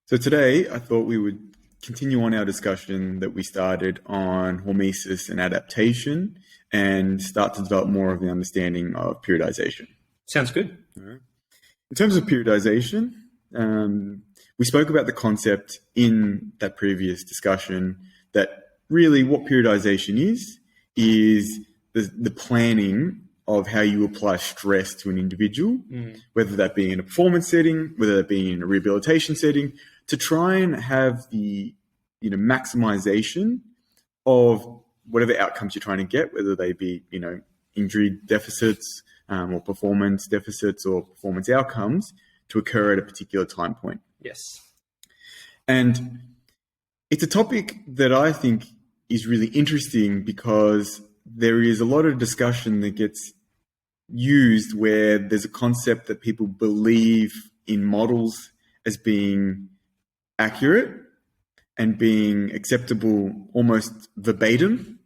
So today I thought we would continue on our discussion that we started on hormesis and adaptation and start to develop more of the understanding of periodization. Sounds good. In terms of periodization, we spoke about the concept in that previous discussion that really what periodization is the planning of how you apply stress to an individual, whether that be in a performance setting, whether that be in a rehabilitation setting, to try and have the maximization of whatever outcomes you're trying to get, whether they be injury deficits or performance deficits or performance outcomes to occur at a particular time point. Yes. And it's a topic that I think is really interesting because there is a lot of discussion that gets used where there's a concept that people believe in models as being accurate and being acceptable almost verbatim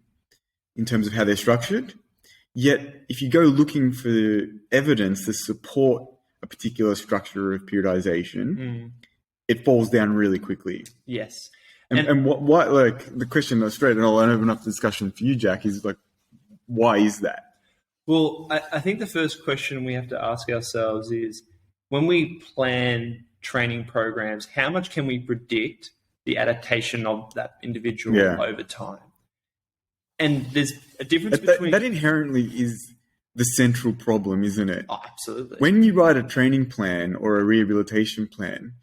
in terms of how they're structured. Yet, if you go looking for evidence to support a particular structure of periodization, it falls down really quickly. Yes. And what like the question straight, and I'll open up the discussion for you, Jack, is like, why is that? Well, I think the first question we have to ask ourselves is, when we plan training programs, how much can we predict the adaptation of that individual over time? And there's a difference between... That inherently is the central problem, isn't it? Oh, absolutely. When you write a training plan or a rehabilitation plan,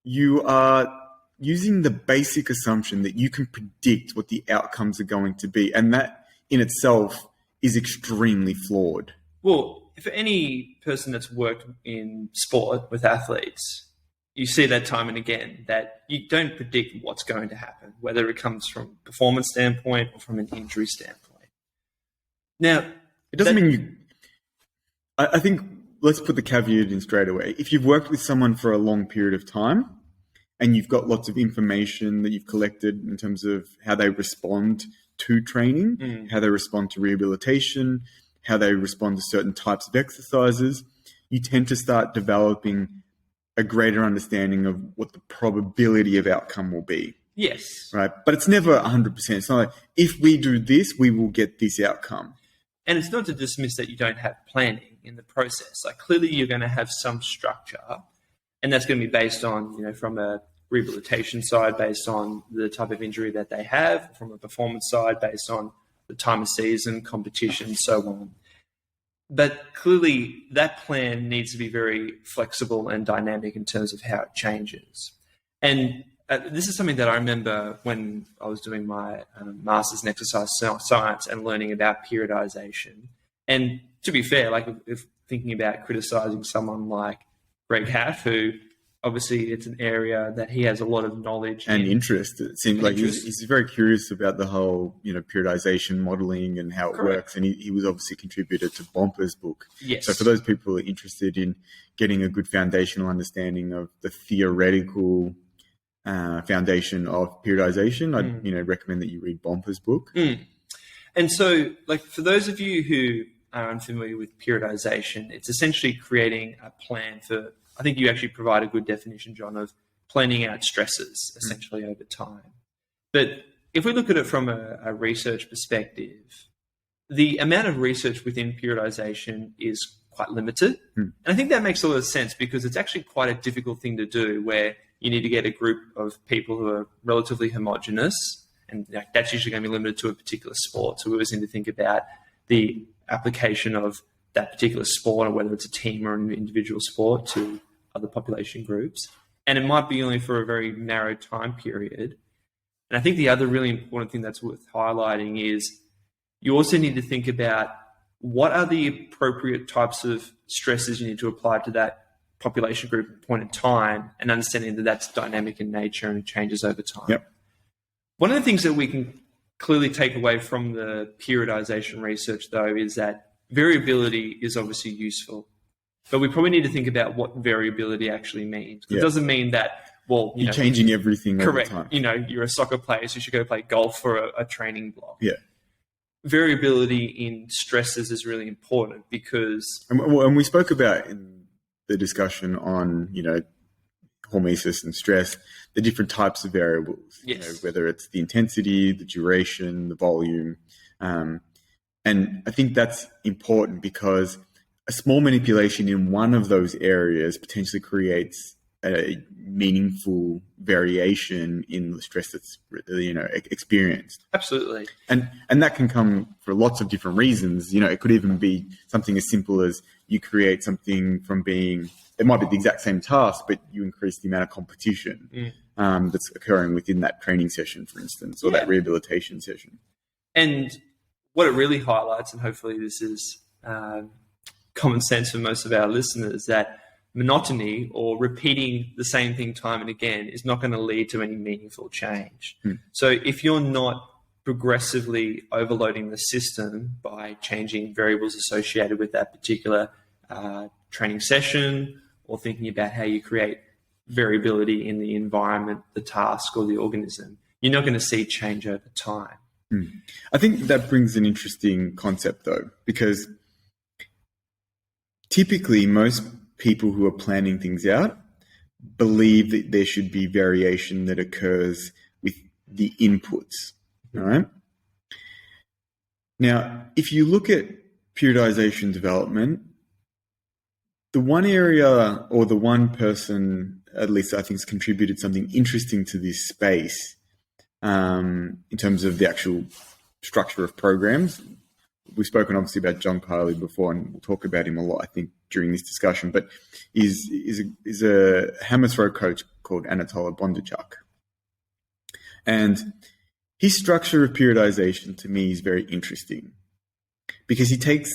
you are using the basic assumption that you can predict what the outcomes are going to be. And that in itself is extremely flawed. Well, for any person that's worked in sport with athletes, you see that time and again, that you don't predict what's going to happen, whether it comes from a performance standpoint or from an injury standpoint. Now, it doesn't mean you... I think let's put the caveat in straight away. If you've worked with someone for a long period of time and you've got lots of information that you've collected in terms of how they respond to training, how they respond to rehabilitation, how they respond to certain types of exercises, you tend to start developing a greater understanding of what the probability of outcome will be. Yes. Right. But it's never 100%. It's not like, if we do this, we will get this outcome. And it's not to dismiss that you don't have planning in the process. Like, clearly you're going to have some structure, and that's going to be based on, from a rehabilitation side, based on the type of injury that they have, from a performance side, based on the time of season, competition, so on. But clearly that plan needs to be very flexible and dynamic in terms of how it changes. And this is something that I remember when I was doing my master's in exercise science and learning about periodization. And to be fair, like if thinking about criticizing someone like Greg Haff, who obviously it's an area that he has a lot of knowledge and interest. It seems like he's very curious about the whole, periodization modeling and how it works. And he was obviously contributed to Bomper's book. Yes. So for those people who are interested in getting a good foundational understanding of the theoretical foundation of periodization, I'd recommend that you read Bomper's book. And so, like, for those of you who are unfamiliar with periodization, it's essentially creating a plan for... I think you actually provide a good definition, John, of planning out stresses essentially over time. But if we look at it from a research perspective, the amount of research within periodization is quite limited. And I think that makes a lot of sense because it's actually quite a difficult thing to do, where you need to get a group of people who are relatively homogenous, and that's usually going to be limited to a particular sport. So we always need to think about the application of that particular sport, or whether it's a team or an individual sport, to other population groups. And it might be only for a very narrow time period. And I think the other really important thing that's worth highlighting is you also need to think about what are the appropriate types of stresses you need to apply to that population group at a point in time, and understanding that that's dynamic in nature and it changes over time. Yep. One of the things that we can clearly take away from the periodization research, though, is that variability is obviously useful. But we probably need to think about what variability actually means. It doesn't mean that, you're changing everything correct, over time. You're a soccer player, so you should go play golf for a training block. Yeah. Variability in stresses is really important because... And we spoke about in the discussion on, hormesis and stress, the different types of variables, Yes. whether it's the intensity, the duration, the volume. And I think that's important because a small manipulation in one of those areas potentially creates a meaningful variation in the stress that's experienced. Absolutely. And that can come for lots of different reasons. It could even be something as simple as you create something from being, it might be the exact same task, but you increase the amount of competition that's occurring within that training session, for instance, or that rehabilitation session. And what it really highlights, and hopefully this is common sense for most of our listeners, that monotony or repeating the same thing time and again is not going to lead to any meaningful change. So if you're not progressively overloading the system by changing variables associated with that particular training session, or thinking about how you create variability in the environment, the task, or the organism, you're not going to see change over time. I think that brings an interesting concept, though, because typically most people who are planning things out believe that there should be variation that occurs with the inputs. All right. Now, if you look at periodization development, the one area or the one person, at least I think, has contributed something interesting to this space in terms of the actual structure of programs. We've spoken obviously about John Kiley before, and we'll talk about him a lot, I think, during this discussion, but is a hammer throw coach called Anatoly Bondarchuk. And his structure of periodization to me is very interesting because he takes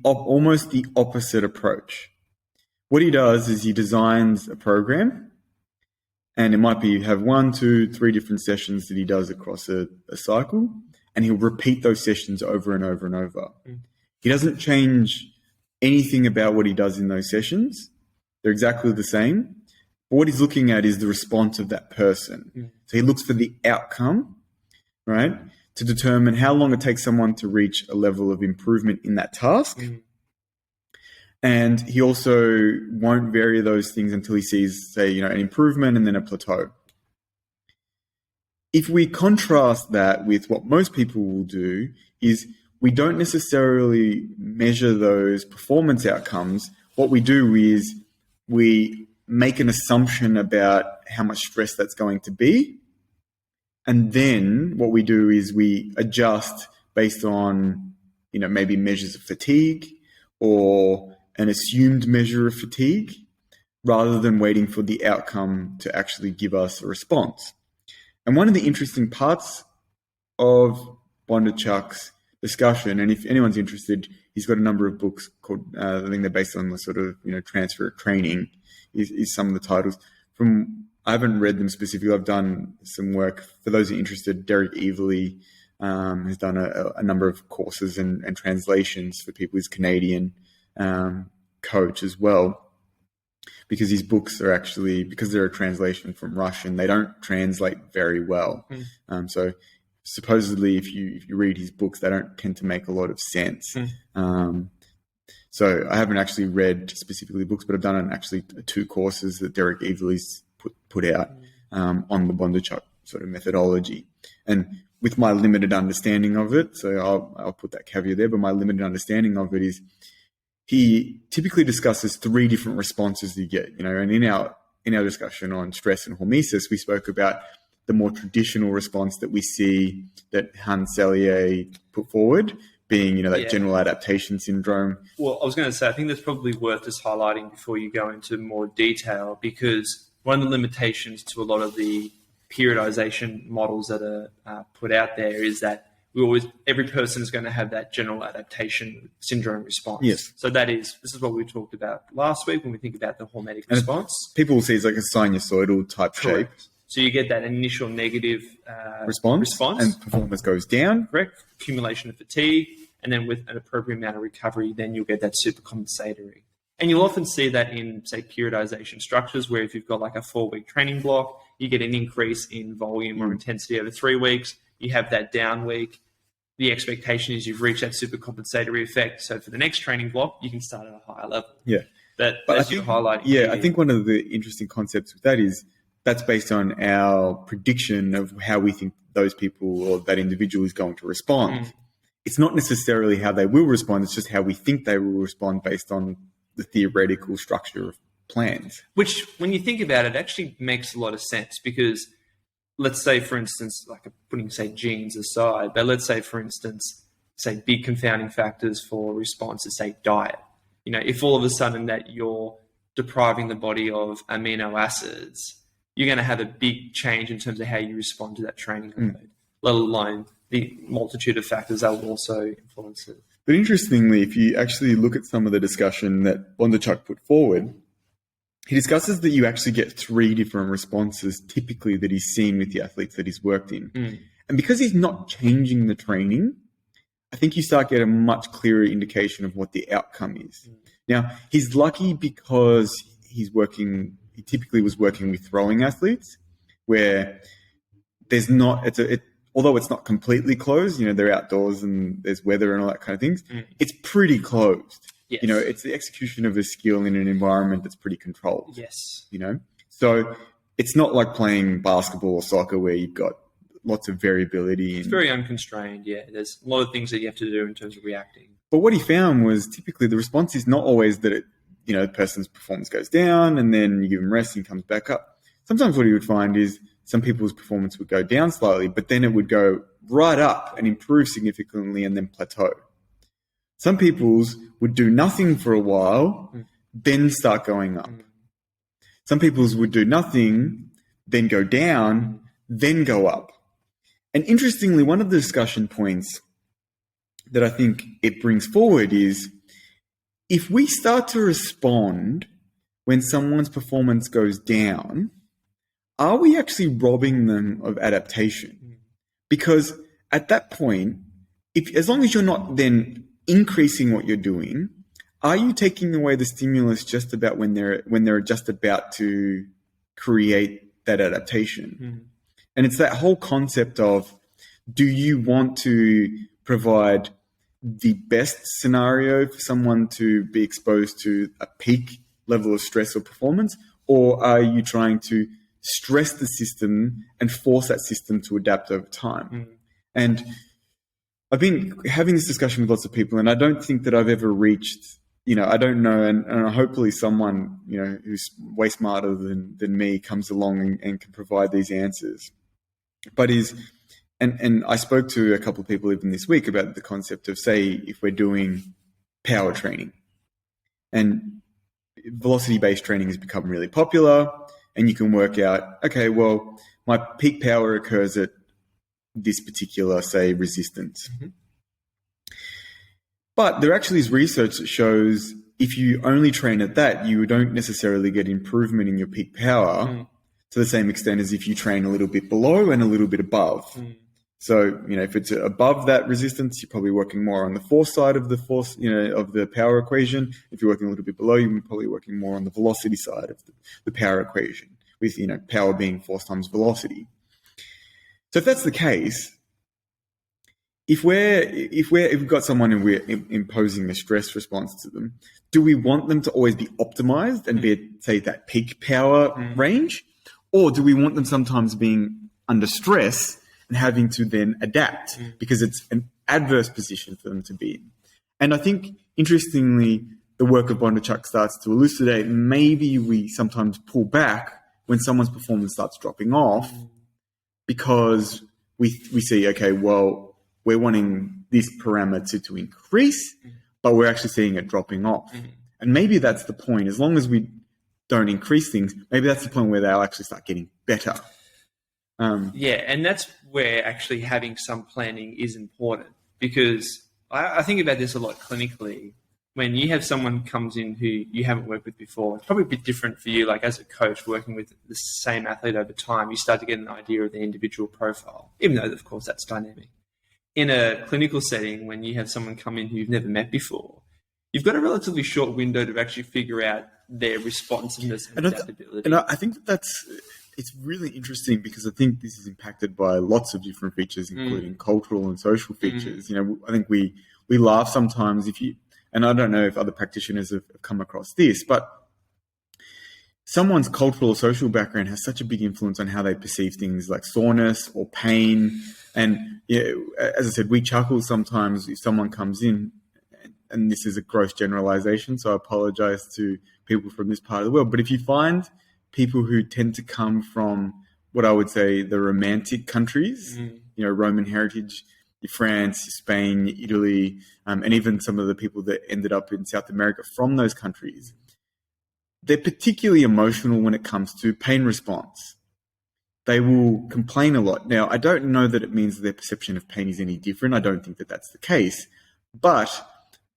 almost the opposite approach. What he does is he designs a program, and it might be have 1, 2, 3 different sessions that he does across a cycle, and he'll repeat those sessions over and over and over. He doesn't change anything about what he does in those sessions. They're exactly the same. But what he's looking at is the response of that person. So he looks for the outcome, right, to determine how long it takes someone to reach a level of improvement in that task. And he also won't vary those things until he sees, say, an improvement and then a plateau. If we contrast that with what most people will do is we don't necessarily measure those performance outcomes. What we do is we make an assumption about how much stress that's going to be. And then what we do is we adjust based on, maybe measures of fatigue or an assumed measure of fatigue rather than waiting for the outcome to actually give us a response. And one of the interesting parts of Bondarchuk's discussion, and if anyone's interested, he's got a number of books called, I think they're based on the sort of, transfer of training is some of the titles. I haven't read them specifically. I've done some work. For those who are interested, Derek Everly has done a number of courses and translations for people. He's Canadian coach as well. Because his books are actually, because they're a translation from Russian, they don't translate very well. So supposedly if you read his books, they don't tend to make a lot of sense. So I haven't actually read specifically books, but I've done actually 2 courses that Derek Everly's put out on the Bondarchuk sort of methodology. And with my limited understanding of it, so I'll put that caveat there, but my limited understanding of it is he typically discusses 3 different responses you get, and in our discussion on stress and hormesis, we spoke about the more traditional response that we see that Hans Selye put forward, being, that general adaptation syndrome. Well, I was going to say, I think that's probably worth just highlighting before you go into more detail, because one of the limitations to a lot of the periodization models that are put out there is that every person is going to have that general adaptation syndrome response. Yes. So this is what we talked about last week when we think about the hormetic response. People will see it's like a sinusoidal type shape. So you get that initial negative response and performance goes down. Correct. Accumulation of fatigue. And then with an appropriate amount of recovery, then you'll get that supercompensatory. And you'll often see that in, say, periodization structures, where if you've got like a 4-week training block, you get an increase in volume or intensity over 3 weeks. You have that down week. The expectation is you've reached that supercompensatory effect. So for the next training block, you can start at a higher level. Yeah. But as you're highlighting. Yeah, I think one of the interesting concepts with that is that's based on our prediction of how we think those people or that individual is going to respond. It's not necessarily how they will respond, it's just how we think they will respond based on the theoretical structure of plans. Which, when you think about it, actually makes a lot of sense because let's say, for instance, like putting, say, genes aside, but let's say, for instance, say big confounding factors for response is, say, diet. You know, if all of a sudden that you're depriving the body of amino acids, you're going to have a big change in terms of how you respond to that training load, let alone the multitude of factors that will also influence it. But interestingly, if you actually look at some of the discussion that Bondarchuk put forward, he discusses that you actually get 3 different responses typically that he's seen with the athletes that he's worked in. And because he's not changing the training, I think you start getting a much clearer indication of what the outcome is. Now, he's lucky because he typically was working with throwing athletes where there's not, although it's not completely closed, you know, they're outdoors and there's weather and all that kind of things, it's pretty closed. Yes. You know, it's the execution of a skill in an environment that's pretty controlled. Yes. You know, so it's not like playing basketball or soccer where you've got lots of variability. It's very unconstrained, yeah. There's a lot of things that you have to do in terms of reacting. But what he found was typically the response is not always that the person's performance goes down and then you give him rest and he comes back up. Sometimes what he would find is some people's performance would go down slightly, but then it would go right up and improve significantly and then plateau. Some people's would do nothing for a while, then start going up. Some people's would do nothing, then go down, then go up. And interestingly, one of the discussion points that I think it brings forward is if we start to respond when someone's performance goes down, are we actually robbing them of adaptation? Because at that point, as long as you're not then increasing what you're doing, are you taking away the stimulus just about when they're just about to create that adaptation? And it's that whole concept of, do you want to provide the best scenario for someone to be exposed to a peak level of stress or performance, or are you trying to stress the system and force that system to adapt over time? And I've been having this discussion with lots of people, and I don't think that I've ever reached, I don't know, and hopefully someone, who's way smarter than me comes along and can provide these answers. But and I spoke to a couple of people even this week about the concept of, say, if we're doing power training, and velocity-based training has become really popular, and you can work out, okay, well, my peak power occurs at this particular, say, resistance. But there actually is research that shows if you only train at that, you don't necessarily get improvement in your peak power to the same extent as if you train a little bit below and a little bit above. So, if it's above that resistance, you're probably working more on the force side of the force, of the power equation. If you're working a little bit below, you're probably working more on the velocity side of the power equation, with, power being force times velocity. So if that's the case, if we've got someone and we're imposing a stress response to them, do we want them to always be optimized and be at, say, that peak power range? Or do we want them sometimes being under stress and having to then adapt because it's an adverse position for them to be in? And I think, interestingly, the work of Bondarchuk starts to elucidate maybe we sometimes pull back when someone's performance starts dropping off, because we see, okay, well, we're wanting this parameter to increase, but we're actually seeing it dropping off. And maybe that's the point. As long as we don't increase things, maybe that's the point where they'll actually start getting better. Yeah, and that's where actually having some planning is important, because I think about this a lot clinically. When you have someone comes in who you haven't worked with before, it's probably a bit different for you. Like, as a coach working with the same athlete over time, you start to get an idea of the individual profile, even though, of course, that's dynamic. In a clinical setting, when you have someone come in who you've never met before, you've got a relatively short window to actually figure out their responsiveness and adaptability. And I think it's really interesting, because I think this is impacted by lots of different features, including cultural and social features. I think we laugh sometimes. and I don't know if other practitioners have come across this, but someone's cultural or social background has such a big influence on how they perceive things like soreness or pain. And as I said, we chuckle sometimes if someone comes in, and this is a gross generalization, so I apologize to people from this part of the world. But if you find people who tend to come from what I would say the romantic countries, Roman heritage, France, Spain, Italy, and even some of the people that ended up in South America from those countries, they're particularly emotional when it comes to pain response. They will complain a lot. Now, I don't know that it means their perception of pain is any different. I don't think that that's the case. But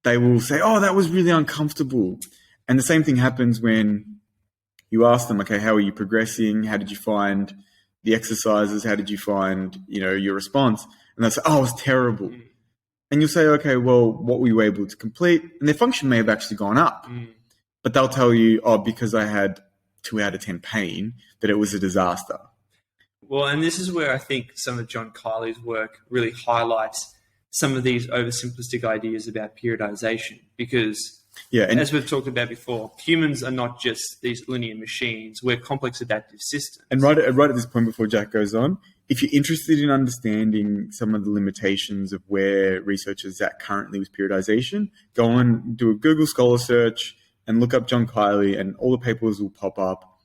they will say, oh, that was really uncomfortable. And the same thing happens when you ask them, okay, how are you progressing? How did you find the exercises? How did you find, your response? And they'll say, oh, it was terrible. And you'll say, okay, well, what were you able to complete? And their function may have actually gone up. But they'll tell you, oh, because I had 2 out of 10 pain, that it was a disaster. Well, and this is where I think some of John Kiley's work really highlights some of these oversimplistic ideas about periodization, because as we've talked about before, humans are not just these linear machines. We're complex adaptive systems. And right at this point, before Jack goes on, if you're interested in understanding some of the limitations of where research is at currently with periodization, go on, do a Google Scholar search, and look up John Kiley, and all the papers will pop up,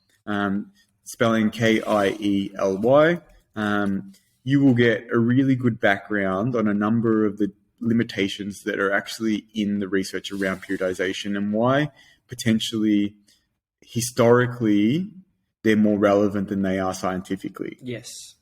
spelling Kiely. You will get a really good background on a number of the limitations that are actually in the research around periodization and why potentially historically they're more relevant than they are scientifically. Yes.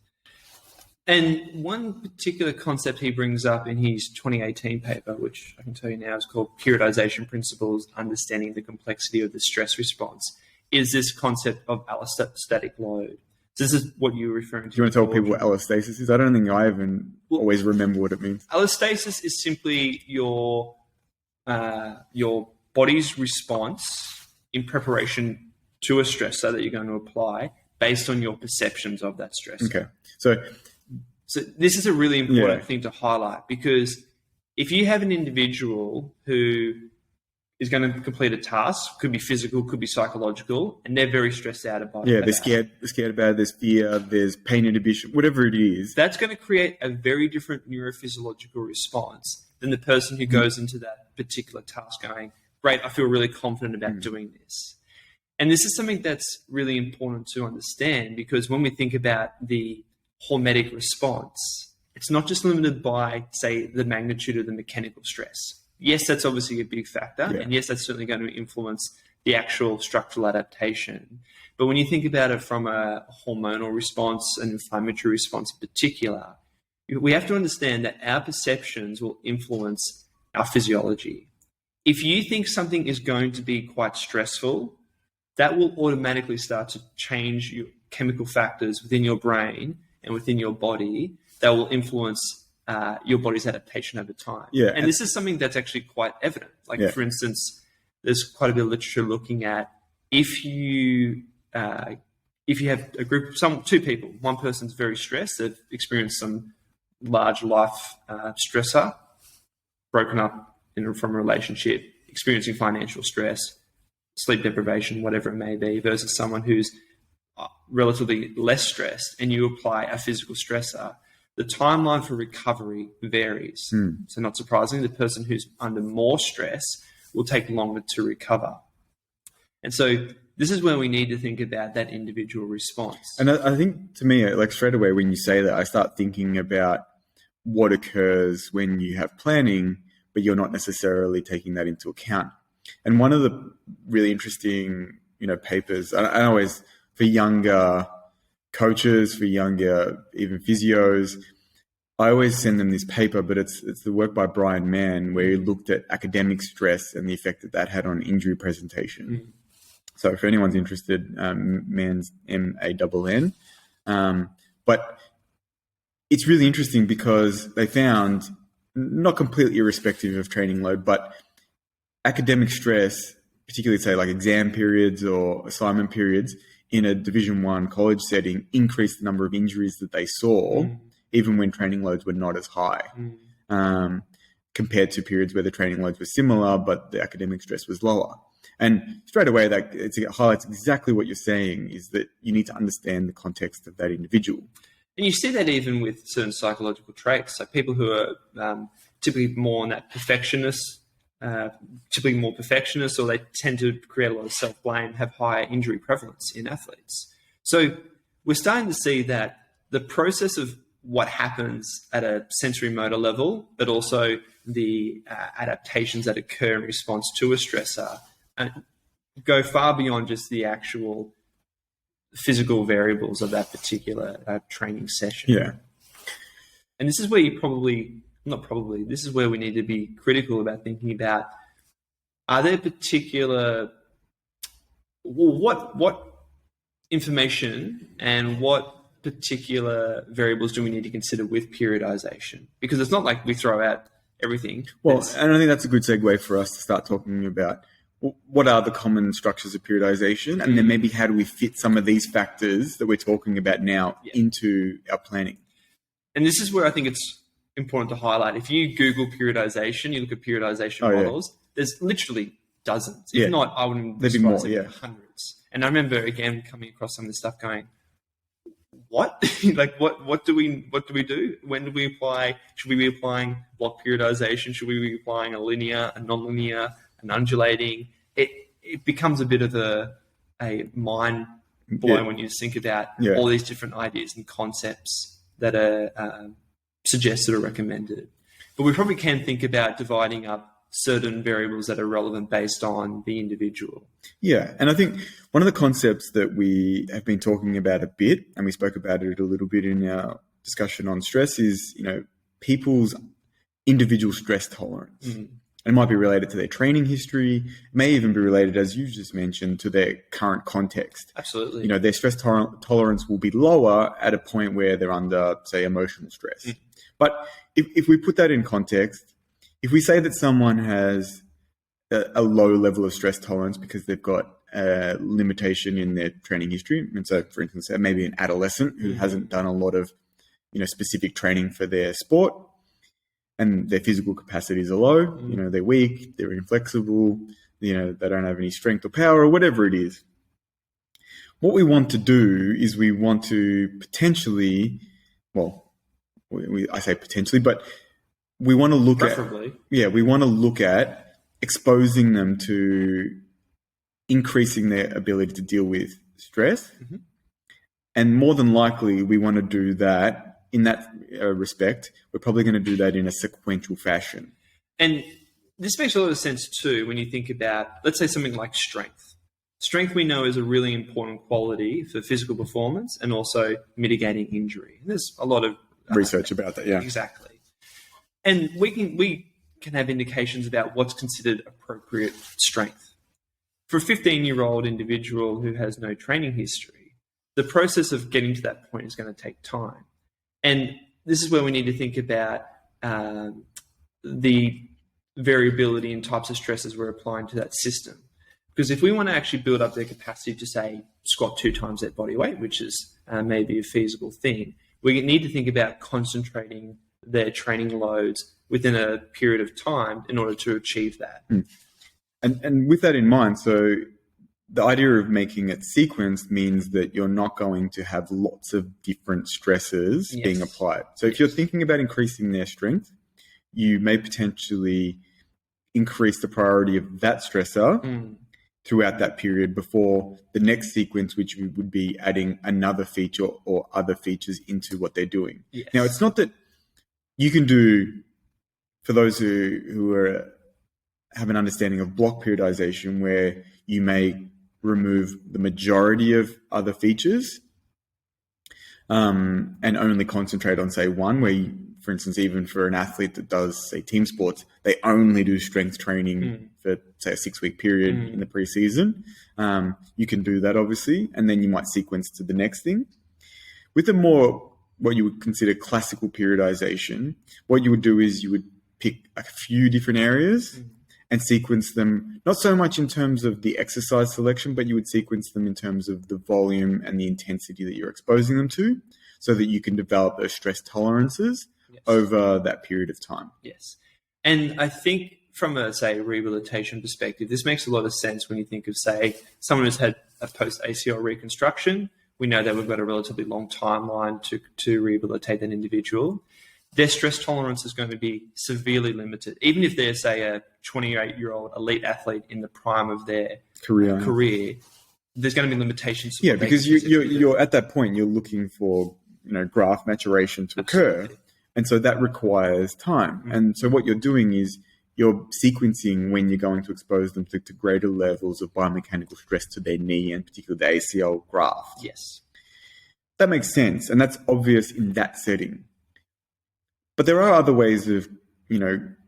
And one particular concept he brings up in his 2018 paper, which I can tell you now is called Periodization Principles, Understanding the Complexity of the Stress Response, is this concept of allostatic load. So this is what you were referring to. Do you want to tell people what allostasis is? I don't think I even always remember what it means. Allostasis is simply your body's response in preparation to a stressor that you're going to apply based on your perceptions of that stressor. Okay. So this is a really important thing to highlight, because if you have an individual who is going to complete a task, could be physical, could be psychological, and they're very stressed out about it. Yeah, they're scared about it, there's fear, there's pain inhibition, whatever it is. That's going to create a very different neurophysiological response than the person who goes into that particular task going, great, I feel really confident about doing this. And this is something that's really important to understand, because when we think about the hormetic response, it's not just limited by, say, the magnitude of the mechanical stress. Yes, that's obviously a big factor. And yes, that's certainly going to influence the actual structural adaptation. But when you think about it from a hormonal response, an inflammatory response in particular, we have to understand that our perceptions will influence our physiology. If you think something is going to be quite stressful, that will automatically start to change your chemical factors within your brain and within your body that will influence your body's adaptation over time. And this is something that's actually quite evident. For instance, there's quite a bit of literature looking at if you have a group, two people, one person's very stressed, they've experienced some large life stressor, broken up from a relationship, experiencing financial stress, sleep deprivation, whatever it may be, versus someone who's relatively less stressed, and you apply a physical stressor, the timeline for recovery varies. So not surprisingly, the person who's under more stress will take longer to recover. And so this is where we need to think about that individual response. And I think, to me, like straight away when you say that, I start thinking about what occurs when you have planning, but you're not necessarily taking that into account. And one of the really interesting, papers, I always, for younger coaches, for younger even physios, I always send them this paper, but it's the work by Brian Mann, where he looked at academic stress and the effect that had on injury presentation. So if anyone's interested, Mann's MANN. But it's really interesting because they found, not completely irrespective of training load, but academic stress, particularly say like exam periods or assignment periods in a Division I college setting, increased the number of injuries that they saw, even when training loads were not as high. compared to periods where the training loads were similar, but the academic stress was lower. And straight away, it highlights exactly what you're saying, is that you need to understand the context of that individual. And you see that even with certain psychological traits, like people who are typically more on that perfectionist, typically more perfectionist, or they tend to create a lot of self-blame, have higher injury prevalence in athletes. So we're starting to see that the process of what happens at a sensory motor level, but also the adaptations that occur in response to a stressor, go far beyond just the actual physical variables of that particular training session. Yeah. And this is where this is where we need to be critical about thinking about, are there particular, what information and what particular variables do we need to consider with periodization? Because it's not like we throw out everything. Well, and I think that's a good segue for us to start talking about what are the common structures of periodization, and then maybe how do we fit some of these factors that we're talking about now into our planning. And this is where I think it's important to highlight. If you Google periodization, you look at periodization models, there's literally dozens. If not, I wouldn't there'd be more, hundreds. And I remember, again, coming across some of this stuff going, what? Like, what do we do? When do we apply? Should we be applying block periodization? Should we be applying a linear, a non-linear, an undulating? It becomes a bit of a mind blow when you think about all these different ideas and concepts that are suggested or recommended. But we probably can think about dividing up certain variables that are relevant based on the individual. Yeah, and I think one of the concepts that we have been talking about a bit, and we spoke about it a little bit in our discussion on stress, is, people's individual stress tolerance. Mm-hmm. And it might be related to their training history, may even be related, as you just mentioned, to their current context. Absolutely. Their stress tolerance will be lower at a point where they're under, say, emotional stress. Mm. But if we put that in context, if we say that someone has a low level of stress tolerance because they've got a limitation in their training history, and so, for instance, maybe an adolescent who hasn't done a lot of, specific training for their sport, and their physical capacities are low, they're weak, they're inflexible, they don't have any strength or power or whatever it is. What we want to do is we want to potentially, I say potentially, but we want to look at exposing them to increasing their ability to deal with stress. Mm-hmm. And more than likely, we want to do that in that respect. We're probably going to do that in a sequential fashion. And this makes a lot of sense too when you think about, let's say, something like strength. Strength, we know, is a really important quality for physical performance and also mitigating injury. And there's a lot of research about that, yeah. Exactly. And we can have indications about what's considered appropriate strength. For a 15-year-old individual who has no training history, the process of getting to that point is going to take time. And this is where we need to think about the variability in types of stresses we're applying to that system. Because if we want to actually build up their capacity to, say, squat 2 times their body weight, which is maybe a feasible thing, we need to think about concentrating their training loads within a period of time in order to achieve that. And with that in mind, so the idea of making it sequenced means that you're not going to have lots of different stresses being applied. So if you're thinking about increasing their strength, you may potentially increase the priority of that stressor throughout that period before the next sequence, which would be adding another feature or other features into what they're doing. Yes. Now, it's not that you can do, for those who have an understanding of block periodization, where you may remove the majority of other features and only concentrate on, say, one, where you, for instance, even for an athlete that does, say, team sports, they only do strength training for, say, a 6-week period in the preseason. You can do that, obviously, and then you might sequence to the next thing. With a more, what you would consider classical periodization, what you would do is you would pick a few different areas and sequence them, not so much in terms of the exercise selection, but you would sequence them in terms of the volume and the intensity that you're exposing them to, so that you can develop those stress tolerances over that period of time. Yes. And I think from a, say, rehabilitation perspective, this makes a lot of sense when you think of, say, someone who's had a post-ACL reconstruction. We know that we've got a relatively long timeline to rehabilitate that individual. Their stress tolerance is going to be severely limited. Even if they're, say, a 28-year-old elite athlete in the prime of their career, there's going to be limitations. Yeah, because you're at that point, you're looking for graft maturation to occur. And so that requires time. Mm-hmm. And so what you're doing is you're sequencing when you're going to expose them to greater levels of biomechanical stress to their knee and particularly the ACL graft. Yes. That makes sense. And that's obvious in that setting. But there are other ways of,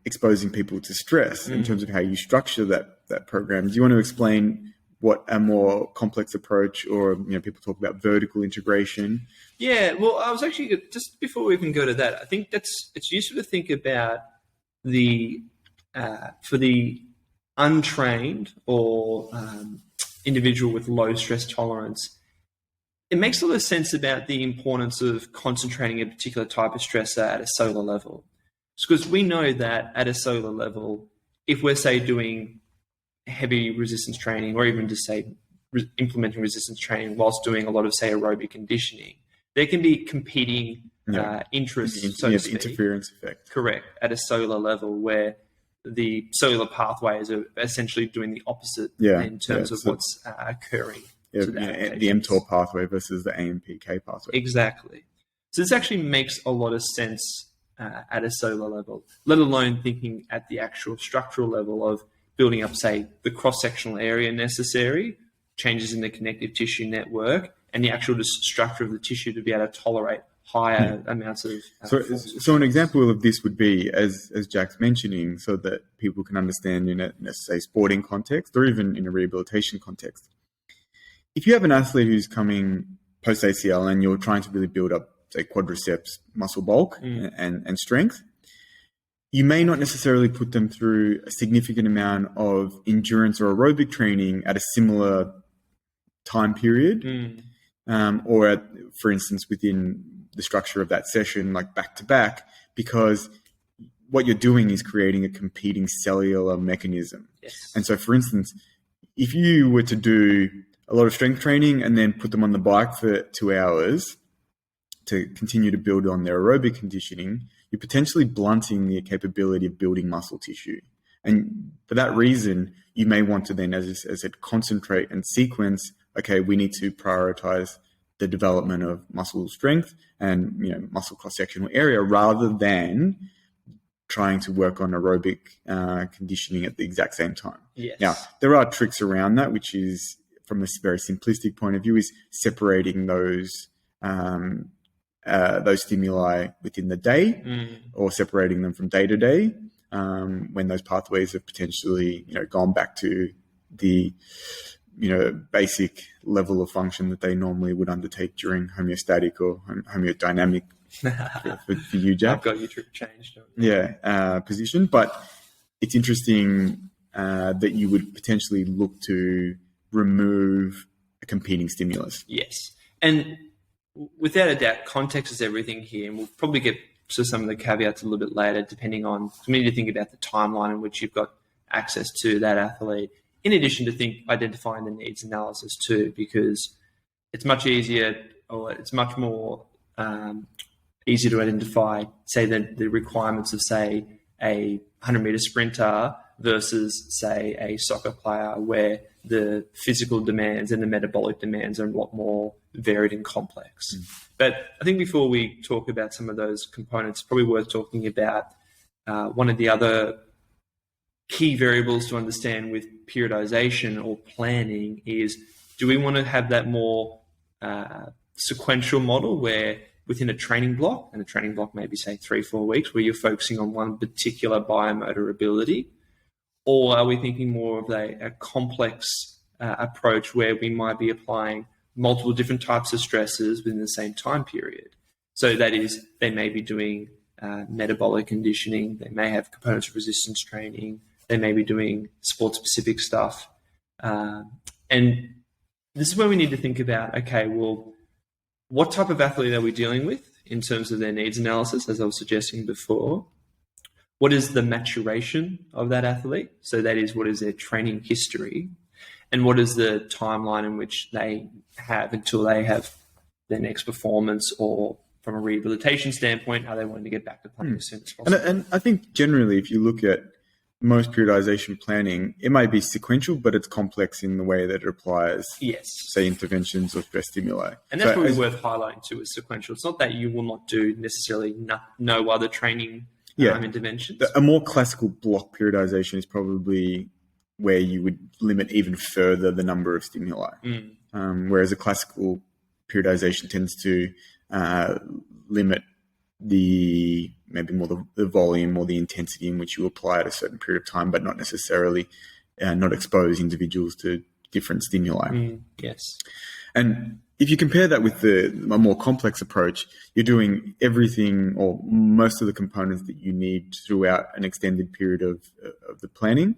exposing people to stress in terms of how you structure that program. Do you want to explain what a more complex approach, or people talk about vertical integration? Yeah, well, I was actually, just before we even go to that, I think it's useful to think about for the untrained or individual with low stress tolerance. It makes a lot of sense about the importance of concentrating a particular type of stressor at a cellular level. Because we know that at a cellular level, if we're, say, doing heavy resistance training, or even just, say, implementing resistance training whilst doing a lot of, say, aerobic conditioning, there can be competing interests, so to speak. Interference effect. Correct, at a cellular level, where the cellular pathways are essentially doing the opposite in terms of what's occurring. Yeah, the mTOR pathway versus the AMPK pathway. Exactly. So this actually makes a lot of sense at a cellular level, let alone thinking at the actual structural level of building up, say, the cross-sectional area necessary, changes in the connective tissue network, and the actual structure of the tissue to be able to tolerate higher amounts of So an example of this would be, as Jack's mentioning, so that people can understand in a say, sporting context or even in a rehabilitation context. If you have an athlete who's coming post-ACL and you're trying to really build up, say, quadriceps muscle bulk and strength, you may not necessarily put them through a significant amount of endurance or aerobic training at a similar time period, or for instance, within the structure of that session, like back to back, because what you're doing is creating a competing cellular mechanism. Yes. And so, for instance, if you were to do a lot of strength training and then put them on the bike for 2 hours to continue to build on their aerobic conditioning, you're potentially blunting the capability of building muscle tissue. And for that reason, you may want to then, as I said, concentrate and sequence, okay, we need to prioritize the development of muscle strength and muscle cross-sectional area, rather than trying to work on aerobic conditioning at the exact same time. Yes. Now, there are tricks around that, which is, from a very simplistic point of view, is separating those stimuli within the day, or separating them from day to day, when those pathways have potentially gone back to the basic level of function that they normally would undertake during homeostatic or homeodynamic for you, Jack. I've got your trick changed. Position. But it's interesting that you would potentially look to remove a competing stimulus. Yes. And without a doubt, context is everything here. And we'll probably get to some of the caveats a little bit later, depending on, we need to think about the timeline in which you've got access to that athlete, in addition to identifying the needs analysis too, because it's much easier, or it's much more easier to identify, say, the requirements of, say, a 100-meter sprinter versus, say, a soccer player, where the physical demands and the metabolic demands are a lot more varied and complex. But I think before we talk about some of those components, it's probably worth talking about one of the other key variables to understand with periodization or planning is, do we want to have that more sequential model where within a training block, and a training block maybe, say, 3-4 weeks, where you're focusing on one particular biomotor ability? Or are we thinking more of a complex approach where we might be applying multiple different types of stresses within the same time period? So that is, they may be doing metabolic conditioning, they may have components of resistance training, they may be doing sport-specific stuff. And this is where we need to think about, okay, well, what type of athlete are we dealing with in terms of their needs analysis, as I was suggesting before? what is the maturation of that athlete? So that is, what is their training history, and what is the timeline in which they have until they have their next performance, or from a rehabilitation standpoint, are they wanting to get back to playing as soon as possible? And I think generally, if you look at most periodization planning, it may be sequential, but it's complex in the way that it applies, Yes. say, interventions or stress stimuli. And that's probably worth highlighting too, is sequential. It's not that you will not do necessarily no other training interventions. A more classical block periodization is probably where you would limit even further the number of stimuli. Whereas a classical periodization tends to limit maybe more the volume or the intensity in which you apply at a certain period of time, but not necessarily not expose individuals to different stimuli. Yes. And if you compare that with a more complex approach, you're doing everything or most of the components that you need throughout an extended period of the planning.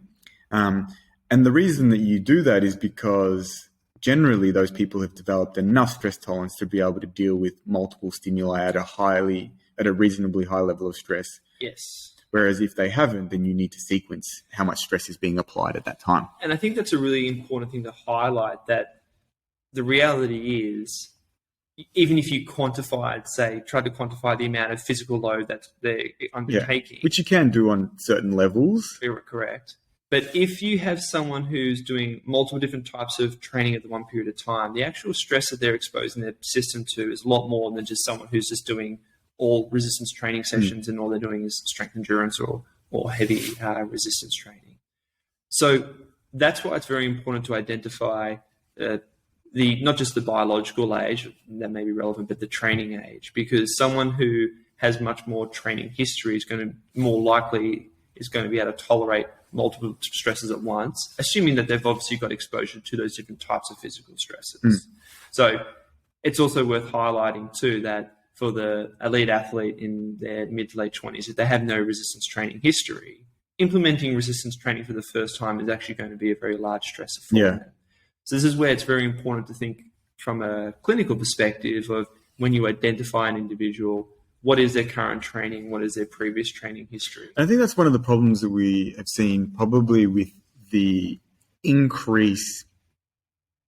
And the reason that you do that is because generally those people have developed enough stress tolerance to be able to deal with multiple stimuli at a reasonably high level of stress. Yes. Whereas if they haven't, then you need to sequence how much stress is being applied at that time. And I think that's a really important thing to highlight, that the reality is, even if you tried to quantify the amount of physical load that they're undertaking. Which you can do on certain levels. You're correct. But if you have someone who's doing multiple different types of training at the one period of time, the actual stress that they're exposing their system to is a lot more than just someone who's just doing all resistance training sessions and all they're doing is strength endurance or heavy resistance training. So that's why it's very important to identify not just the biological age that may be relevant, but the training age, because someone who has much more training history is going to be able to tolerate multiple stresses at once, assuming that they've obviously got exposure to those different types of physical stresses. So it's also worth highlighting too that for the elite athlete in their mid to late 20s, if they have no resistance training history, implementing resistance training for the first time is actually going to be a very large stressor for them. So this is where it's very important to think from a clinical perspective of when you identify an individual, what is their current training? What is their previous training history? I think that's one of the problems that we have seen probably with the increase.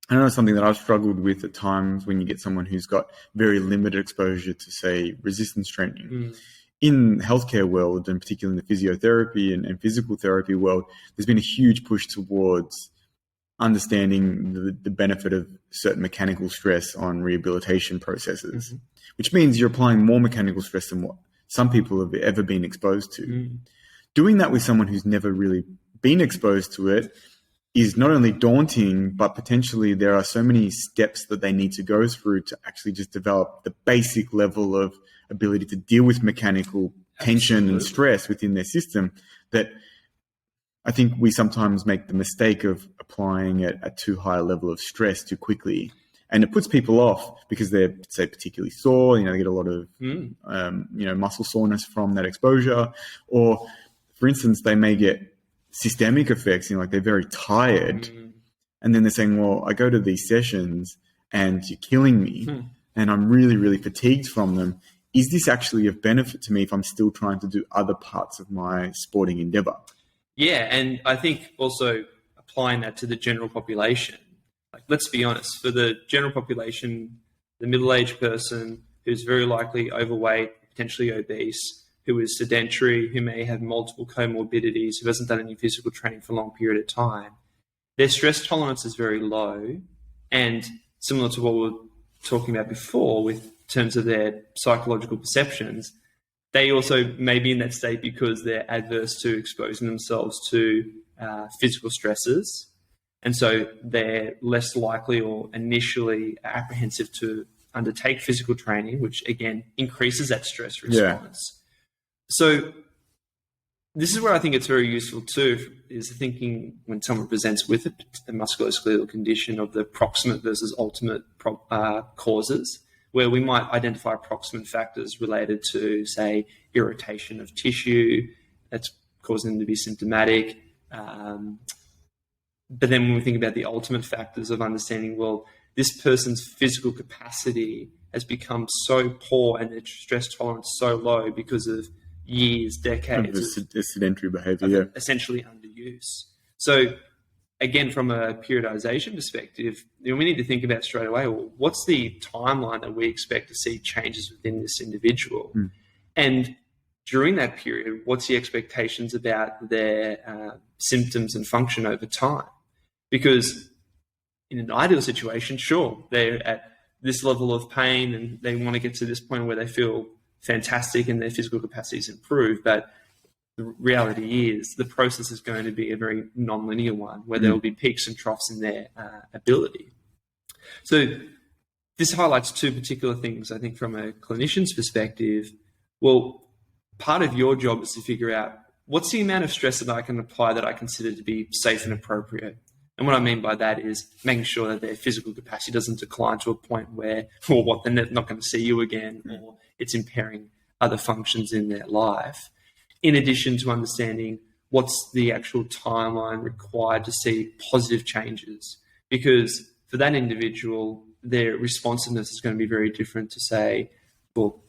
I know it's something that I've struggled with at times when you get someone who's got very limited exposure to, say, resistance training. In the healthcare world, and particularly in the physiotherapy and physical therapy world, there's been a huge push towards understanding the benefit of certain mechanical stress on rehabilitation processes, which means you're applying more mechanical stress than what some people have ever been exposed to. Doing that with someone who's never really been exposed to it is not only daunting, but potentially there are so many steps that they need to go through to actually just develop the basic level of ability to deal with mechanical tension and stress within their system that I think we sometimes make the mistake of applying it at too high a level of stress too quickly. And it puts people off because they're, say, particularly sore, they get a lot of, muscle soreness from that exposure. Or, for instance, they may get systemic effects, like they're very tired. And then they're saying, well, I go to these sessions and you're killing me and I'm really, really fatigued from them. Is this actually of benefit to me if I'm still trying to do other parts of my sporting endeavor? Yeah, and I think also applying that to the general population. Like, let's be honest, for the general population, the middle-aged person who's very likely overweight, potentially obese, who is sedentary, who may have multiple comorbidities, who hasn't done any physical training for a long period of time, their stress tolerance is very low. And similar to what we were talking about before with terms of their psychological perceptions, they also may be in that state because they're adverse to exposing themselves to physical stresses. And so they're less likely or initially apprehensive to undertake physical training, which again increases that stress response. So this is where I think it's very useful too, is thinking when someone presents with a musculoskeletal condition of the proximate versus ultimate causes, where we might identify proximate factors related to, say, irritation of tissue that's causing them to be symptomatic. But then when we think about the ultimate factors of understanding, well, this person's physical capacity has become so poor and their stress tolerance so low because of years, decades a sedentary behavior, essentially underuse. So again, from a periodization perspective, we need to think about straight away, well, what's the timeline that we expect to see changes within this individual? And during that period, what's the expectations about their symptoms and function over time? Because in an ideal situation, sure, they're at this level of pain and they want to get to this point where they feel fantastic and their physical capacity is improved. But the reality is the process is going to be a very non-linear one where there will be peaks and troughs in their ability. So this highlights two particular things, I think, from a clinician's perspective. Well, part of your job is to figure out what's the amount of stress that I can apply that I consider to be safe and appropriate. And what I mean by that is making sure that their physical capacity doesn't decline to a point where, or what, they're not going to see you again, or it's impairing other functions in their life. In addition to understanding what's the actual timeline required to see positive changes. Because for that individual, their responsiveness is going to be very different to say, well,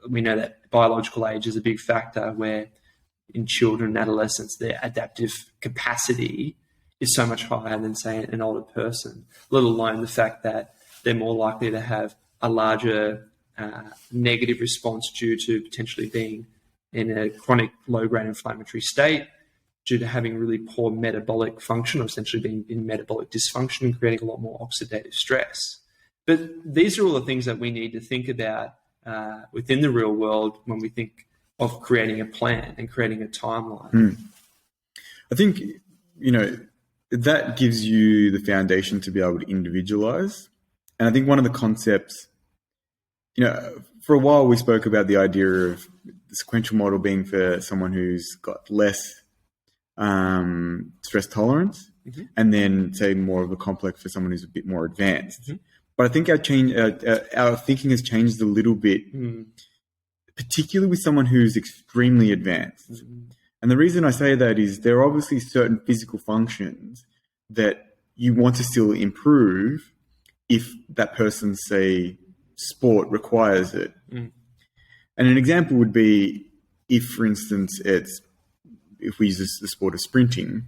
we know that biological age is a big factor where in children and adolescents, their adaptive capacity is so much higher than, say, an older person, let alone the fact that they're more likely to have a larger negative response due to potentially being in a chronic low-grade inflammatory state, due to having really poor metabolic function or essentially being in metabolic dysfunction and creating a lot more oxidative stress. But these are all the things that we need to think about within the real world when we think of creating a plan and creating a timeline. I think, that gives you the foundation to be able to individualize. And I think one of the concepts, for a while we spoke about the idea of the sequential model being for someone who's got less stress tolerance, and then say more of a complex for someone who's a bit more advanced. But I think our thinking has changed a little bit, particularly with someone who's extremely advanced. And the reason I say that is there are obviously certain physical functions that you want to still improve if that person's, say, sport requires it. And an example would be if, for instance, if we use the sport of sprinting,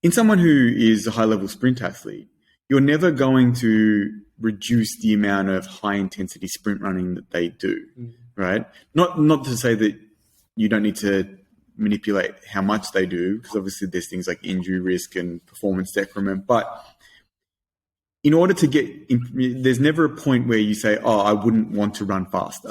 in someone who is a high-level sprint athlete, you're never going to reduce the amount of high-intensity sprint running that they do, right? Not to say that you don't need to manipulate how much they do, because obviously there's things like injury risk and performance decrement, but in order to there's never a point where you say, oh, I wouldn't want to run faster.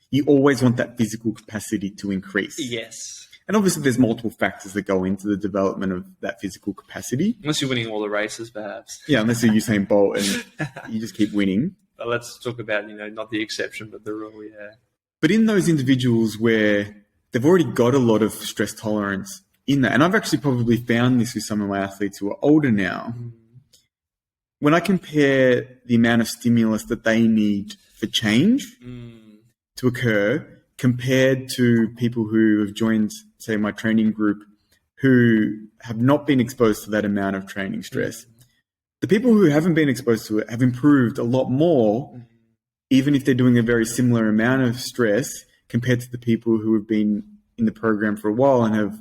You always want that physical capacity to increase. Yes. And obviously there's multiple factors that go into the development of that physical capacity. Unless you're winning all the races, perhaps. Yeah, unless you're Usain Bolt and you just keep winning. But let's talk about, not the exception, but the rule, yeah. But in those individuals where they've already got a lot of stress tolerance in that, and I've actually probably found this with some of my athletes who are older now, when I compare the amount of stimulus that they need for change to occur compared to people who have joined, say, my training group who have not been exposed to that amount of training stress, the people who haven't been exposed to it have improved a lot more, even if they're doing a very similar amount of stress compared to the people who have been in the program for a while and have,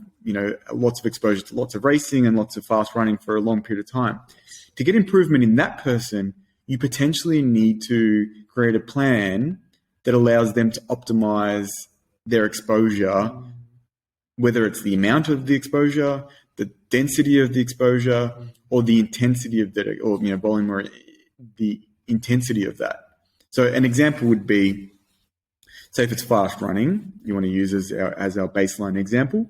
lots of exposure to lots of racing and lots of fast running for a long period of time. To get improvement in that person, you potentially need to create a plan that allows them to optimize their exposure, whether it's the amount of the exposure, the density of the exposure, or the intensity of that, or volume, or the intensity of that. So an example would be, say if it's fast running, you want to use as our baseline example.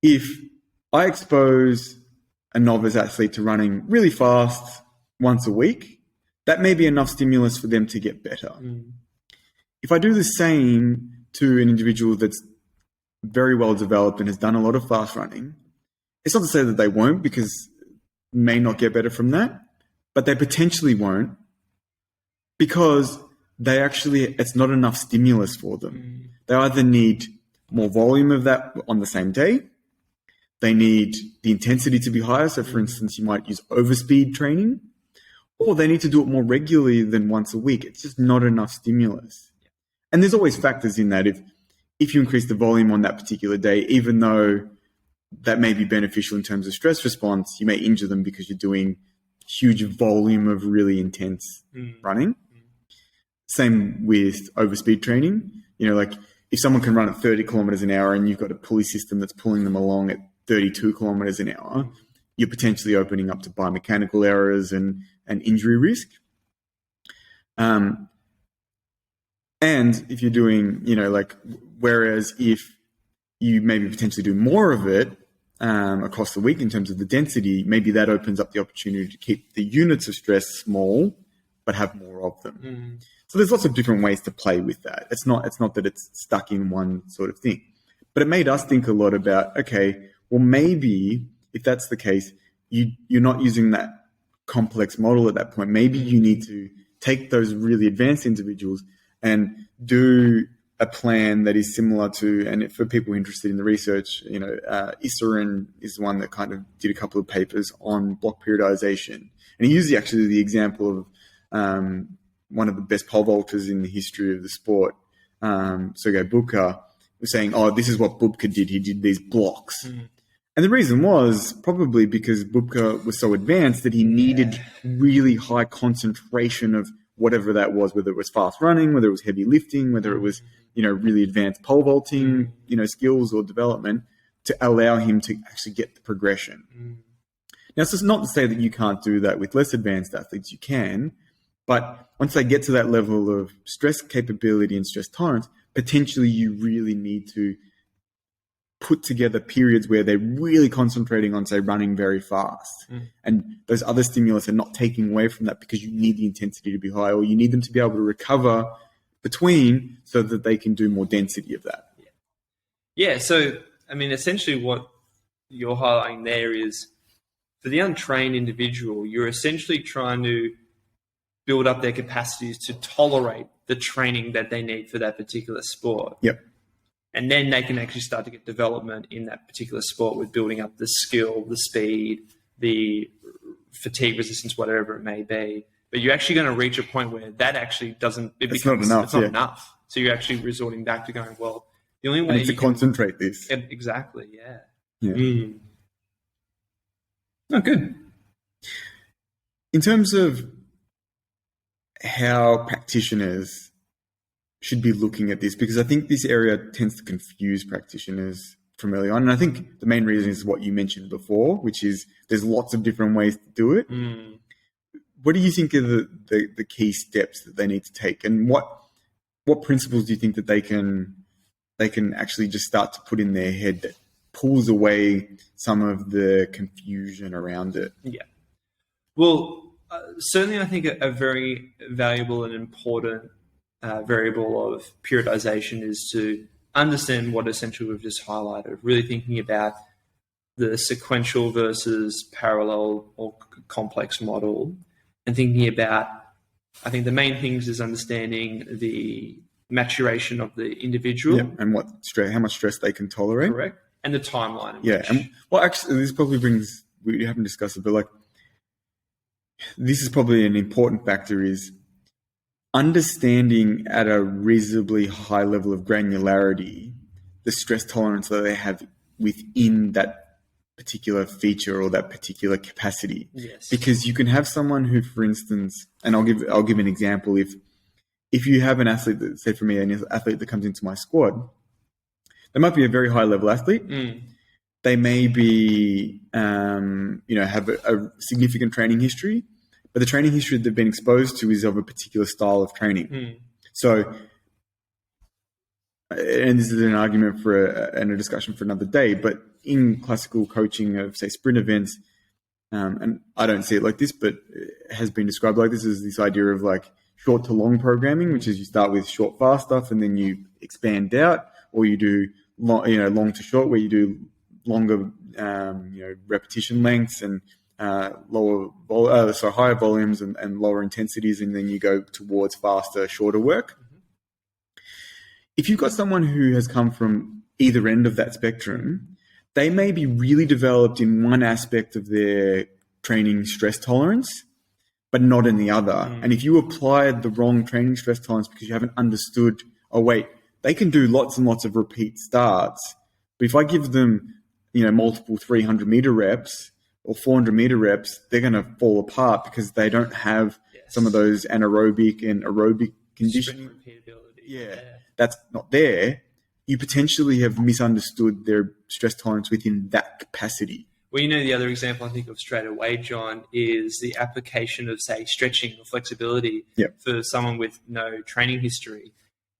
If I expose a novice athlete to running really fast once a week, that may be enough stimulus for them to get better. If I do the same to an individual that's very well developed and has done a lot of fast running, it's not to say that they won't, because may not get better from that, but they potentially won't, because it's not enough stimulus for them. They either need more volume of that on the same day, they need the intensity to be higher. So for instance, you might use overspeed training, or they need to do it more regularly than once a week. It's just not enough stimulus. And there's always factors in that. if you increase the volume on that particular day, even though that may be beneficial in terms of stress response, you may injure them because you're doing huge volume of really intense running. Same with overspeed training. Like if someone can run at 30 kilometers an hour and you've got a pulley system that's pulling them along at 32 kilometers an hour, you're potentially opening up to biomechanical errors and injury risk. And if you're doing, whereas if you maybe potentially do more of it across the week in terms of the density, maybe that opens up the opportunity to keep the units of stress small, but have more of them. So there's lots of different ways to play with that. It's not that it's stuck in one sort of thing, but it made us think a lot about, okay, well, maybe if that's the case, you're not using that complex model at that point. Maybe you need to take those really advanced individuals and do a plan that is similar to, and for people interested in the research, Issarin is one that kind of did a couple of papers on block periodization. And he used actually the example of one of the best pole vaulters in the history of the sport, Sergei Bubka, was saying, this is what Bubka did. He did these blocks. And the reason was probably because Bubka was so advanced that he needed really high concentration of whatever that was, whether it was fast running, whether it was heavy lifting, whether it was, really advanced pole vaulting, skills or development to allow him to actually get the progression. Now, it's not to say that you can't do that with less advanced athletes. You can, but once they get to that level of stress capability and stress tolerance, potentially you really need to put together periods where they're really concentrating on, say, running very fast. And those other stimulus are not taking away from that because you need the intensity to be high, or you need them to be able to recover between so that they can do more density of that. Yeah. So, essentially what you're highlighting there is for the untrained individual, you're essentially trying to build up their capacities to tolerate the training that they need for that particular sport. Yep. And then they can actually start to get development in that particular sport with building up the skill, the speed, the fatigue resistance, whatever it may be. But you're actually going to reach a point where that actually doesn't, it's not enough. So you're actually resorting back to going, well, the only way to concentrate this. Exactly. Yeah. Oh, good. In terms of how practitioners should be looking at this, because I think this area tends to confuse practitioners from early on. And I think the main reason is what you mentioned before, which is there's lots of different ways to do it. What do you think are the key steps that they need to take? And what principles do you think that they can actually just start to put in their head that pulls away some of the confusion around it? Yeah. Well, certainly I think a very valuable and important variable of periodization is to understand what essentially we've just highlighted, really thinking about the sequential versus parallel or complex model, and thinking about, I think the main things is understanding the maturation of the individual. And how much stress they can tolerate. Correct. And the timeline. Actually, this probably brings, we haven't discussed it, but this is probably an important factor, is understanding at a reasonably high level of granularity the stress tolerance that they have within that particular feature or that particular capacity. Yes. Because you can have someone who, for instance, and I'll give an example. If you have an athlete that, say for me, an athlete that comes into my squad, they might be a very high level athlete. They may be, have a significant training history, but the training history that they've been exposed to is of a particular style of training. So, and this is an argument and a discussion for another day, but in classical coaching of, say, sprint events, and I don't see it like this, but it has been described like this, is this idea of short to long programming, which is you start with short, fast stuff and then you expand out, or you do long to short, where you do longer, repetition lengths and higher volumes and lower intensities, and then you go towards faster, shorter work. If you've got someone who has come from either end of that spectrum, they may be really developed in one aspect of their training stress tolerance, but not in the other. And if you applied the wrong training stress tolerance because you haven't understood, they can do lots and lots of repeat starts. But if I give them, multiple 300-meter reps or 400-meter reps, they're going to fall apart because they don't have some of those anaerobic and aerobic conditioning. Yeah, that's not there. You potentially have misunderstood their stress tolerance within that capacity. Well, the other example I think of straight away, John, is the application of, say, stretching or flexibility for someone with no training history.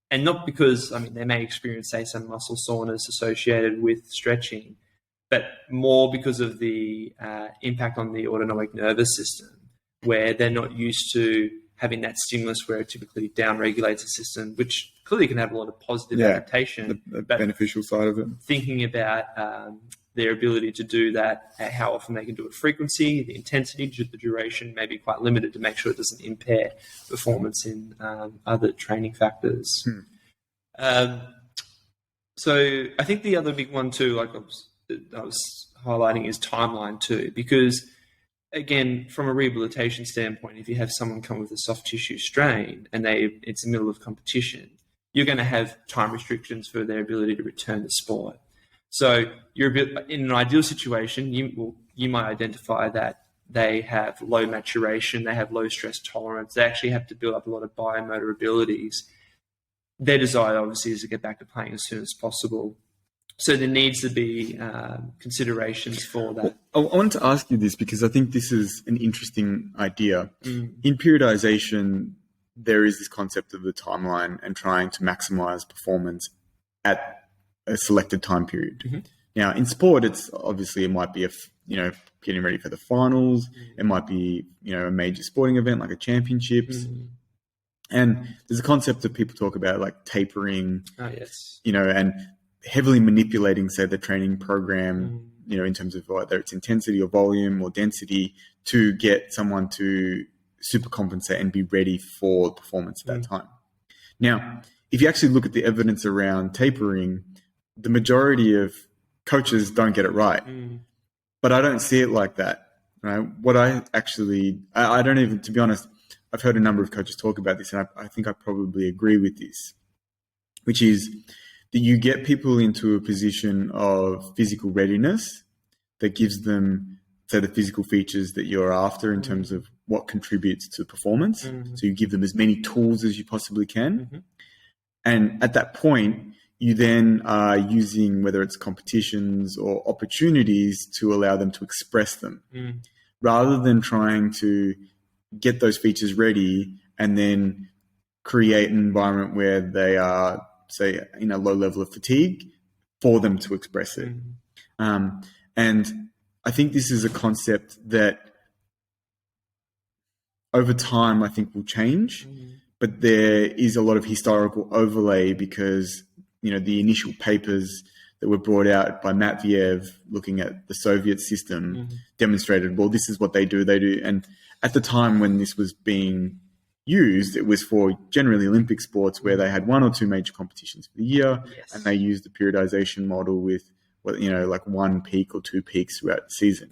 And not because, they may experience, say, some muscle soreness associated with stretching, but more because of the impact on the autonomic nervous system, where they're not used to having that stimulus where it typically downregulates the system, which clearly can have a lot of positive adaptation. The beneficial side of it. Thinking about their ability to do that, how often they can do it, frequency, the intensity, the duration may be quite limited to make sure it doesn't impair performance in other training factors. So I think the other big one too, like I was highlighting, is timeline too, because again, from a rehabilitation standpoint, if you have someone come with a soft tissue strain and it's the middle of competition, you're going to have time restrictions for their ability to return to sport. So in an ideal situation, you might identify that they have low maturation, they have low stress tolerance, they actually have to build up a lot of biomotor abilities. Their desire, obviously, is to get back to playing as soon as possible. So there needs to be considerations for that. Well, I wanted to ask you this because I think this is an interesting idea. In periodization, there is this concept of the timeline and trying to maximize performance at a selected time period. Now, in sport, it might be getting ready for the finals. It might be a major sporting event like a championships. And there's a concept that people talk about like tapering. And heavily manipulating, say, the training program, in terms of whether it's intensity or volume or density, to get someone to super compensate and be ready for performance at that time. Now, if you actually look at the evidence around tapering, the majority of coaches don't get it right. But I don't see it like that. Right? What I don't even, to be honest, I've heard a number of coaches talk about this, and I think I probably agree with this, which is that you get people into a position of physical readiness that gives them, say, the physical features that you're after in terms of what contributes to performance. So you give them as many tools as you possibly can. And at that point, you then are using, whether it's competitions or opportunities, to allow them to express them, rather than trying to get those features ready and then create an environment where they are, say, in a low level of fatigue for them to express it. And I think this is a concept that over time I think will change, but there is a lot of historical overlay because, the initial papers that were brought out by Matveyev looking at the Soviet system demonstrated, well, this is what they do. And at the time when this was being used, it was for generally Olympic sports where they had one or two major competitions for the year, and they used the periodization model with, like one peak or two peaks throughout the season.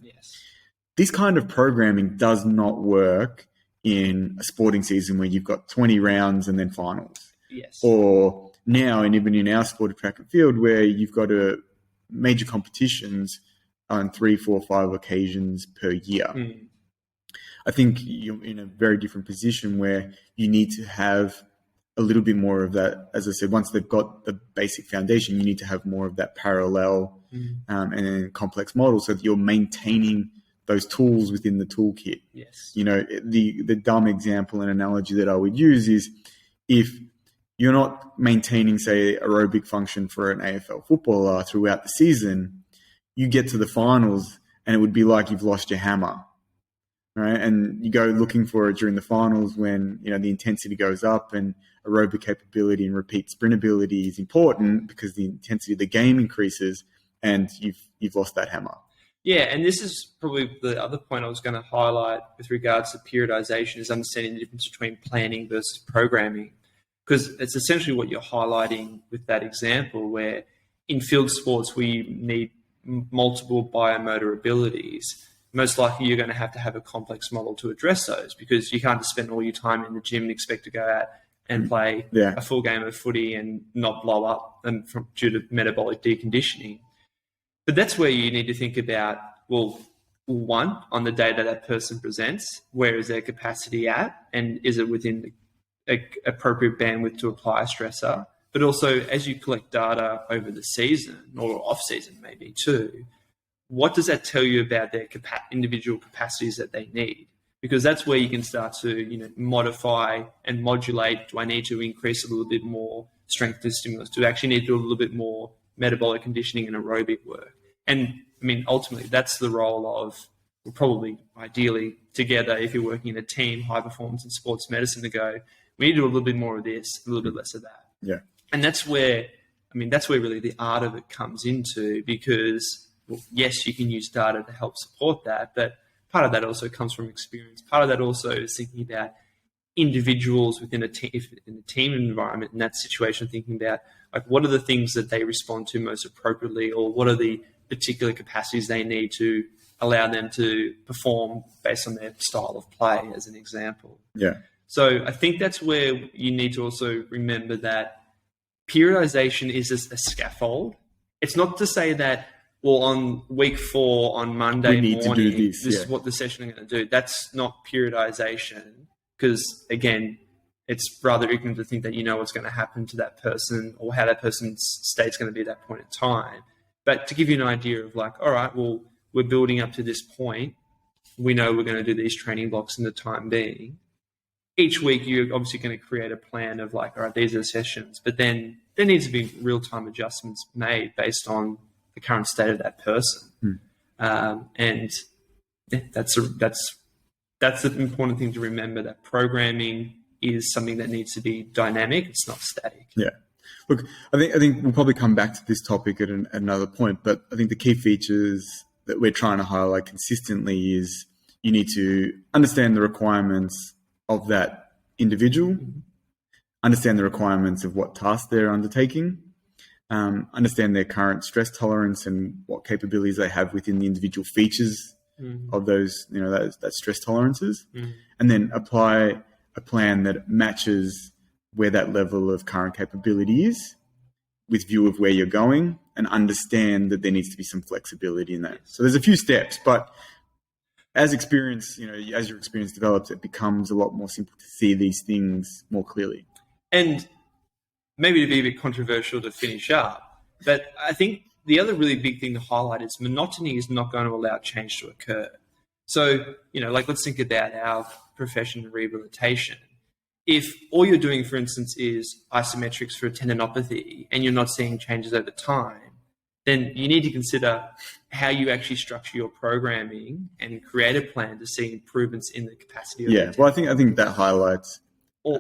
This kind of programming does not work in a sporting season where you've got 20 rounds and then finals. Or now, and even in our sport of track and field, where you've got major competitions on 3, 4, 5 occasions per year. I think you're in a very different position where you need to have a little bit more of that. As I said, once they've got the basic foundation, you need to have more of that parallel and then complex model so that you're maintaining those tools within the toolkit. The dumb example and analogy that I would use is if you're not maintaining, say, aerobic function for an AFL footballer throughout the season, you get to the finals and it would be like you've lost your hammer. Right. And you go looking for it during the finals when, the intensity goes up and aerobic capability and repeat sprint ability is important because the intensity of the game increases and you've lost that hammer. Yeah. And this is probably the other point I was going to highlight with regards to periodization, is understanding the difference between planning versus programming, because it's essentially what you're highlighting with that example, where in field sports, we need multiple biomotor abilities. Most likely you're going to have a complex model to address those, because you can't just spend all your time in the gym and expect to go out and play Yeah. a full game of footy and not blow up due to metabolic deconditioning. But that's where you need to think about, well, one, on the day that that person presents, where is their capacity at, and is it within the appropriate bandwidth to apply a stressor? But also, as you collect data over the season or off season maybe too, what does that tell you about their individual capacities that they need? Because that's where you can start to modify and modulate. Do I need to increase a little bit more strength to stimulus? Do I actually need to do a little bit more metabolic conditioning and aerobic work? And I mean, ultimately, that's the role of, well, probably ideally together, if you're working in a team, high performance in sports medicine, to go, we need to do a little bit more of this, a little bit less of that. Yeah. And that's where really the art of it comes into, because, well, yes, you can use data to help support that, but part of that also comes from experience. Part of that also is thinking about individuals within a team environment in that situation, thinking about, like, what are the things that they respond to most appropriately, or what are the particular capacities they need to allow them to perform based on their style of play, as an example. Yeah. So I think that's where you need to also remember that periodization is a scaffold. It's not to say that, well, on week 4 on Monday morning, this is what the session I'm going to do. That's not periodization, because, again, it's rather ignorant to think that you know what's going to happen to that person or how that person's state's going to be at that point in time. But to give you an idea of, like, all right, well, we're building up to this point. We know we're going to do these training blocks in the time being. Each week, you're obviously going to create a plan of, like, all right, these are the sessions. But then there needs to be real-time adjustments made based on the current state of that person. And that's the important thing to remember, that programming is something that needs to be dynamic. It's not static. Yeah. Look, I think we'll probably come back to this topic at another point, but I think the key features that we're trying to highlight consistently is you need to understand the requirements of that individual, understand the requirements of what task they're undertaking, understand their current stress tolerance and what capabilities they have within the individual features of those, that stress tolerances, and then apply a plan that matches where that level of current capability is with view of where you're going, and understand that there needs to be some flexibility in that. So there's a few steps, but as your experience develops, it becomes a lot more simple to see these things more clearly. And maybe to be a bit controversial to finish up, but I think the other really big thing to highlight is monotony is not going to allow change to occur. So, let's think about our profession of rehabilitation. If all you're doing, for instance, is isometrics for a tendinopathy and you're not seeing changes over time, then you need to consider how you actually structure your programming and create a plan to see improvements in the capacity of the well, I think that highlights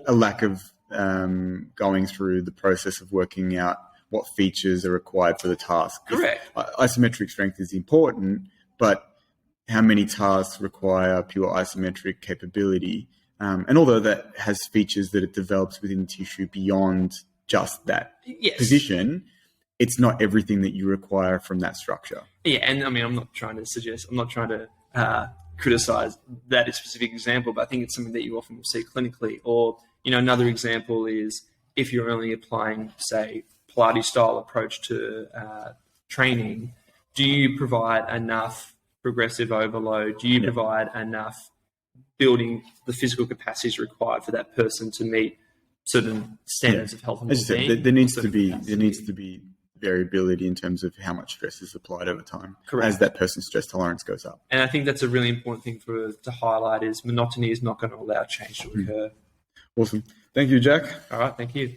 a lack of going through the process of working out what features are required for the task. Correct. Isometric strength is important, but how many tasks require pure isometric capability? And although that has features that it develops within tissue beyond just that position, it's not everything that you require from that structure. Yeah, and I mean, I'm not trying to criticize that specific example, but I think it's something that you often will see clinically. Or, another example is if you're only applying, say, Pilates style approach to training, do you provide enough progressive overload? Do you provide enough building the physical capacities required for that person to meet certain standards of health and well-being? There needs to be variability in terms of how much stress is applied over time. Correct. As that person's stress tolerance goes up. And I think that's a really important thing to highlight, is monotony is not going to allow change to occur. Awesome. Thank you, Jack. All right. Thank you.